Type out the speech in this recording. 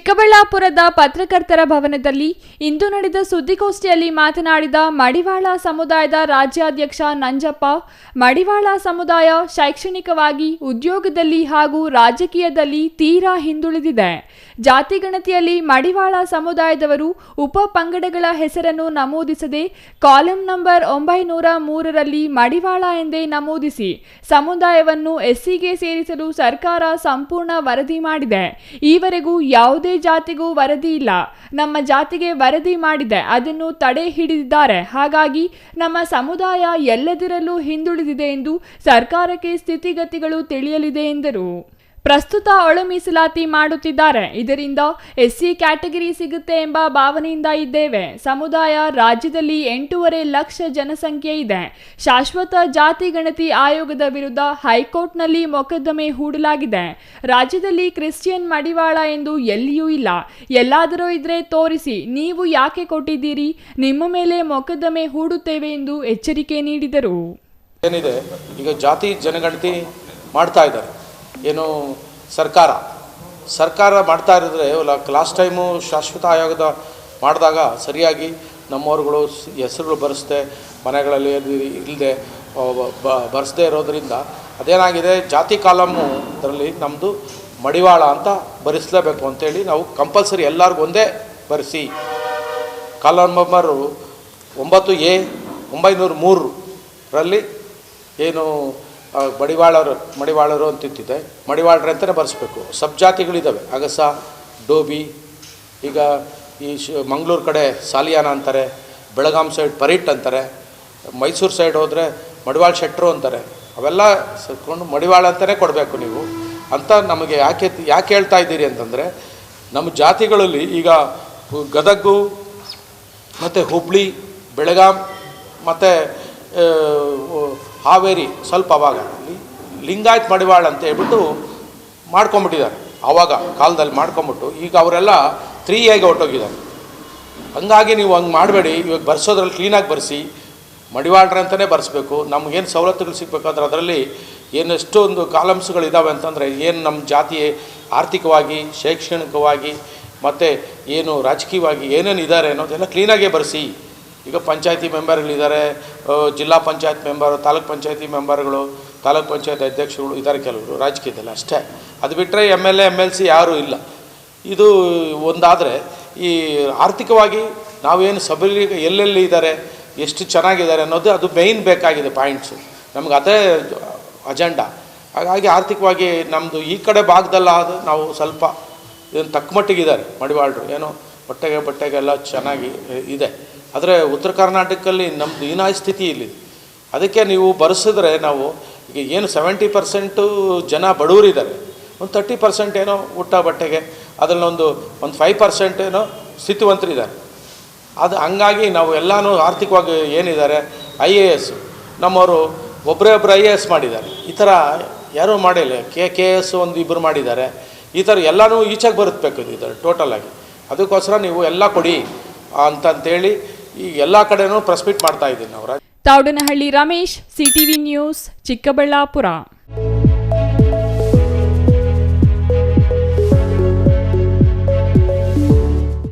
ಚಿಕ್ಕಬಳ್ಳಾಪುರದ ಪತ್ರಕರ್ತರ ಭವನದಲ್ಲಿ ಇಂದು ನಡೆದ ಸುದ್ದಿಗೋಷ್ಠಿಯಲ್ಲಿ ಮಾತನಾಡಿದ ಮಡಿವಾಳ ಸಮುದಾಯದ ರಾಜ್ಯಾಧ್ಯಕ್ಷ ನಂಜಪ್ಪ, ಮಡಿವಾಳ ಸಮುದಾಯ ಶೈಕ್ಷಣಿಕವಾಗಿ, ಉದ್ಯೋಗದಲ್ಲಿ ಹಾಗೂ ರಾಜಕೀಯದಲ್ಲಿ ತೀರಾ ಹಿಂದುಳಿದಿದೆ. ಜಾತಿಗಣತಿಯಲ್ಲಿ ಮಡಿವಾಳ ಸಮುದಾಯದವರು ಉಪ ಪಂಗಡಗಳ ಹೆಸರನ್ನು ನಮೂದಿಸದೆ ಕಾಲಂ ನಂಬರ್ 903ರಲ್ಲಿ ಮಡಿವಾಳ ಎಂದೇ ನಮೂದಿಸಿ ಸಮುದಾಯವನ್ನು ಎಸ್ಸಿಗೆ ಸೇರಿಸಲು ಸರ್ಕಾರ ಸಂಪೂರ್ಣ ವರದಿ ಮಾಡಿದೆ. ಈವರೆಗೂ ಯಾವುದೇ ಜಾತಿಗೂ ವರದಿ ಇಲ್ಲ. ನಮ್ಮ ಜಾತಿಗೆ ವರದಿ ಮಾಡಿದೆ, ಅದನ್ನು ತಡೆ ಹಿಡಿದಿದ್ದಾರೆ. ಹಾಗಾಗಿ ನಮ್ಮ ಸಮುದಾಯ ಎಲ್ಲದರಲ್ಲೂ ಹಿಂದುಳಿದಿದೆ ಎಂದು ಸರ್ಕಾರಕ್ಕೆ ಸ್ಥಿತಿಗತಿಗಳು ತಿಳಿಯಲಿದೆ ಎಂದರು. ಪ್ರಸ್ತುತ ಒಳ ಮೀಸಲಾತಿ ಮಾಡುತ್ತಿದ್ದಾರೆ. ಇದರಿಂದ ಎಸ್ಸಿ ಕ್ಯಾಟಗರಿ ಸಿಗುತ್ತೆ ಎಂಬ ಭಾವನೆಯಿಂದ ಇದ್ದೇವೆ. ಸಮುದಾಯ ರಾಜ್ಯದಲ್ಲಿ 8.5 ಲಕ್ಷ ಜನಸಂಖ್ಯೆ ಇದೆ. ಶಾಶ್ವತ ಜಾತಿ ಗಣತಿ ಆಯೋಗದ ವಿರುದ್ಧ ಹೈಕೋರ್ಟ್ನಲ್ಲಿ ಮೊಕದ್ದಮೆ ಹೂಡಲಾಗಿದೆ. ರಾಜ್ಯದಲ್ಲಿ ಕ್ರಿಶ್ಚಿಯನ್ ಮಡಿವಾಳ ಎಂದು ಎಲ್ಲಿಯೂ ಇಲ್ಲ. ಎಲ್ಲಾದರೂ ಇದ್ರೆ ತೋರಿಸಿ. ನೀವು ಯಾಕೆ ಕೊಟ್ಟಿದ್ದೀರಿ? ನಿಮ್ಮ ಮೇಲೆ ಮೊಕದ್ದಮೆ ಹೂಡುತ್ತೇವೆ ಎಂದು ಎಚ್ಚರಿಕೆ ನೀಡಿದರು. ಏನಿದೆ ಈಗ ಜಾತಿ ಜನಗಣತಿ ಮಾಡ್ತಾ ಇದ್ದಾರೆ, ಏನು ಸರ್ಕಾರ ಮಾಡ್ತಾ ಇರಿದ್ರೆ ಲಾಸ್ಟ್ ಟೈಮು ಶಾಶ್ವತ ಆಯೋಗದ ಮಾಡಿದಾಗ ಸರಿಯಾಗಿ ನಮ್ಮವ್ರುಗಳು ಹೆಸರುಗಳು ಬರೆಸದೆ ಮನೆಗಳಲ್ಲಿ ಇಲ್ಲದೆ ಬರೆಸದೇ ಇರೋದರಿಂದ ಅದೇನಾಗಿದೆ, ಜಾತಿ ಕಾಲಮ್ಮು ಅದರಲ್ಲಿ ನಮ್ಮದು ಮಡಿವಾಳ ಅಂತ ಬರೆಸಲೇಬೇಕು ಅಂತೇಳಿ ನಾವು ಕಂಪಲ್ಸರಿ ಎಲ್ಲರಿಗೂ ಒಂದೇ ಬರೆಸಿ. ಕಾಲಮ್ ನಂಬರು 9A 903ರಲ್ಲಿ ಏನು ಮಡಿವಾಳರು ಅಂತಿದ್ದಿದೆ, ಮಡಿವಾಳರು ಅಂತಲೇ ಬರೆಸ್ಬೇಕು. ಸಬ್ ಜಾತಿಗಳಿದ್ದಾವೆ, ಅಗಸ, ಡೋಬಿ, ಈಗ ಈ ಮಂಗಳೂರು ಕಡೆ ಸಾಲಿಯಾನ ಅಂತಾರೆ, ಬೆಳಗಾಂ ಸೈಡ್ ಪರಿಟ್ ಅಂತಾರೆ, ಮೈಸೂರು ಸೈಡ್ ಹೋದರೆ ಮಡಿವಾಳ ಶೆಟ್ಟರು ಅಂತಾರೆ. ಅವೆಲ್ಲ ಸೇರಿಕೊಂಡು ಮಡಿವಾಳ ಅಂತಲೇ ಕೊಡಬೇಕು ನೀವು ಅಂತ ನಮಗೆ ಯಾಕೆ ಹೇಳ್ತಾ ಇದ್ದೀರಿ ಅಂತಂದರೆ, ನಮ್ಮ ಜಾತಿಗಳಲ್ಲಿ ಈಗ ಗದಗು ಮತ್ತು ಹುಬ್ಳಿ, ಬೆಳಗಾಂ ಮತ್ತು ಹಾವೇರಿ ಸ್ವಲ್ಪ ಅವಾಗ ಲಿಂಗಾಯತ್ ಮಡಿವಾಳ ಅಂತ ಹೇಳ್ಬಿಟ್ಟು ಮಾಡ್ಕೊಂಬಿಟ್ಟಿದ್ದಾರೆ. ಆವಾಗ ಕಾಲದಲ್ಲಿ ಮಾಡ್ಕೊಂಬಿಟ್ಟು ಈಗ ಅವರೆಲ್ಲ 3Aಗೆ ಹೊರಟೋಗಿದ್ದಾರೆ. ಹಂಗಾಗಿ ನೀವು ಹಂಗೆ ಮಾಡಬೇಡಿ. ಇವಾಗ ಬರ್ಸೋದ್ರಲ್ಲಿ ಕ್ಲೀನಾಗಿ ಬರೆಸಿ, ಮಡಿವಾಳ್ರ ಅಂತಲೇ ಬರೆಸ್ಬೇಕು. ನಮಗೇನು ಸವಲತ್ತುಗಳು ಸಿಗಬೇಕಾದ್ರೆ ಅದರಲ್ಲಿ ಎಷ್ಟೊಂದು ಕಾಲಮ್ಸ್ಗಳಿದ್ದಾವೆ ಅಂತಂದರೆ, ಏನು ನಮ್ಮ ಜಾತಿ ಆರ್ಥಿಕವಾಗಿ, ಶೈಕ್ಷಣಿಕವಾಗಿ ಮತ್ತು ಏನು ರಾಜಕೀಯವಾಗಿ ಏನೇನು ಇದ್ದಾರೆ ಅನ್ನೋದೆಲ್ಲ ಕ್ಲೀನಾಗೇ ಬರೆಸಿ. ಈಗ ಪಂಚಾಯತಿ ಮೆಂಬರ್ಗಳಿದ್ದಾರೆ, ಜಿಲ್ಲಾ ಪಂಚಾಯತ್ ಮೆಂಬರು, ತಾಲೂಕ್ ಪಂಚಾಯತಿ ಮೆಂಬರ್ಗಳು, ತಾಲೂಕ್ ಪಂಚಾಯತ್ ಅಧ್ಯಕ್ಷಗಳು ಇದ್ದಾರೆ ಕೆಲವರು ರಾಜಕೀಯದಲ್ಲಿ ಅಷ್ಟೇ. ಅದು ಬಿಟ್ಟರೆ MLA MLC ಯಾರೂ ಇಲ್ಲ. ಇದು ಒಂದಾದರೆ ಈ ಆರ್ಥಿಕವಾಗಿ ನಾವೇನು ಸಬಲೀಕ ಎಲ್ಲೆಲ್ಲಿ ಇದ್ದಾರೆ, ಎಷ್ಟು ಚೆನ್ನಾಗಿದ್ದಾರೆ ಅನ್ನೋದು ಅದು ಮೇಯ್ನ್ ಬೇಕಾಗಿದೆ ಪಾಯಿಂಟ್ಸು. ನಮ್ಗೆ ಅದೇ ಅಜೆಂಡಾ. ಹಾಗಾಗಿ ಆರ್ಥಿಕವಾಗಿ ನಮ್ಮದು ಈ ಕಡೆ ಭಾಗದಲ್ಲ ಅದು ನಾವು ಸ್ವಲ್ಪ ಏನು ತಕ್ಕಮಟ್ಟಿಗಿದ್ದಾರೆ ಮಡಿವಾಳರು, ಏನೋ ಬಟ್ಟೆಗೆಲ್ಲ ಚೆನ್ನಾಗಿ ಇದೆ. ಆದರೆ ಉತ್ತರ ಕರ್ನಾಟಕದಲ್ಲಿ ನಮ್ಮದು ಹೀನಾಯ ಸ್ಥಿತಿ ಇಲ್ಲಿದೆ. ಅದಕ್ಕೆ ನೀವು ಬರೆಸಿದ್ರೆ ನಾವು ಈಗ ಏನು 70% ಜನ ಬಡವರಿದ್ದಾರೆ, ಒಂದು 30% ಏನೋ ಊಟ ಬಟ್ಟೆಗೆ, ಅದರಲ್ಲೊಂದು 5% ಏನೋ ಸ್ಥಿತಿವಂತರಿದ್ದಾರೆ. ಅದು ಹಂಗಾಗಿ ನಾವು ಎಲ್ಲನೂ ಆರ್ಥಿಕವಾಗಿ ಏನಿದ್ದಾರೆ, IAS ನಮ್ಮವರು ಒಬ್ಬರೇ IAS ಮಾಡಿದ್ದಾರೆ. ಈ ಥರ ಯಾರೂ ಮಾಡಿಲ್ಲ. KS ಒಂದು ಇಬ್ಬರು ಮಾಡಿದ್ದಾರೆ. ಈ ಥರ ಎಲ್ಲನೂ ಈಚೆಗೆ ಬರುತ್ತಬೇಕು ಈ ಥರ ಟೋಟಲಾಗಿ. ಅದಕ್ಕೋಸ್ಕರ ನೀವು ಎಲ್ಲ ಕೊಡಿ ಅಂತಂತೇಳಿ ಈ ಎಲ್ಲ ಕಡೆನೂ ಪ್ರೆಸ್ ಮೀಟ್ ಮಾಡ್ತಾ ಇದ್ದೀನಿ ನಾವು. Thoudanahalli Ramesh, CTV news, Chikkaballapur.